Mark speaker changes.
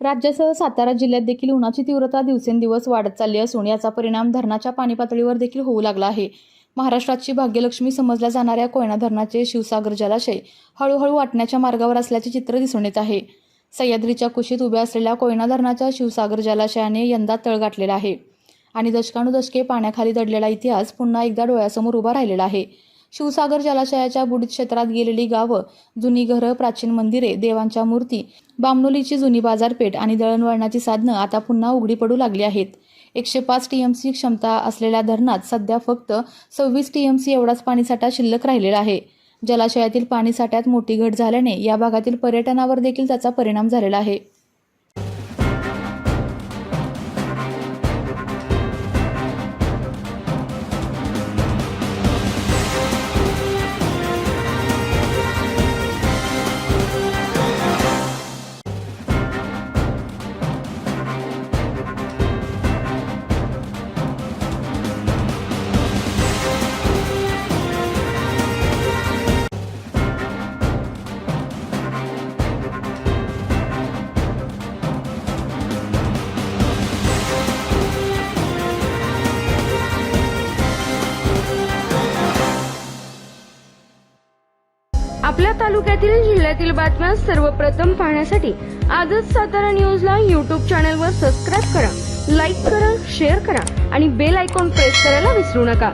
Speaker 1: राज्यासह सातारा जिल्ह्यात देखील उन्हाची तीव्रता दिवसेंदिवस वाढत चालली असून याचा परिणाम धरणाच्या पाणी पातळीवर देखील होऊ लागला आहे। महाराष्ट्राची भाग्यलक्ष्मी समजल्या जाणाऱ्या कोयना धरणाचे शिवसागर जलाशय हळूहळू आटण्याच्या मार्गावर असल्याचे चित्र दिसून येत आहे। सह्याद्रीच्या कुशीत उभ्या असलेल्या कोयना धरणाच्या शिवसागर जलाशयाने यंदा तळ गाठलेला आहे आणि दशकानुदशके पाण्याखाली दडलेला इतिहास पुन्हा एकदा डोळ्यासमोर उभा राहिलेला आहे। शिवसागर जलाशयाच्या बुडीत क्षेत्रात गेलेली गावं, जुनी घरं, प्राचीन मंदिरे, देवांच्या मूर्ती, बामणोलीची जुनी बाजारपेठ आणि दळणवळणाची साधनं आता पुन्हा उघडी पडू लागली आहेत। 105 TMC क्षमता असलेल्या धरणात सध्या फक्त 26 TMC एवढाच पाणीसाठा शिल्लक राहिलेला आहे। जलाशयातील पाणीसाठ्यात मोठी घट झाल्याने या भागातील पर्यटनावर देखील त्याचा परिणाम झालेला आहे।
Speaker 2: आपल्या तालुक्यातील जिल्ह्यातील बातम्या सर्वप्रथम पाहण्यासाठी आजच सातारा न्यूजला YouTube चॅनलवर सबस्क्राइब करा, लाईक करा, शेअर करा आणि बेल आयकॉन प्रेस करायला विसरू नका।